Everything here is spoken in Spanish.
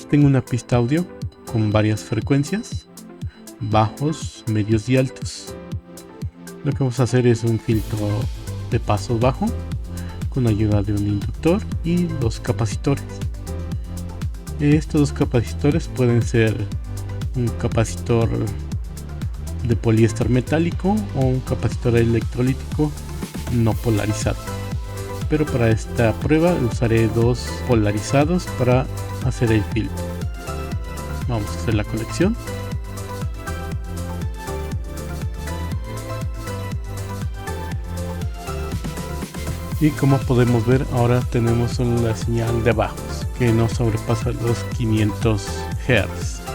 tengo una pista audio con varias frecuencias, bajos, medios y altos. Lo que vamos a hacer es un filtro de paso bajo con ayuda de un inductor y dos capacitores. Estos dos capacitores pueden ser un capacitor de poliéster metálico o un capacitor electrolítico no polarizado, pero para esta prueba usaré dos polarizados para hacer el filtro. Vamos a hacer la conexión. Y como podemos ver, ahora tenemos una señal de bajos que no sobrepasa los 500 Hz.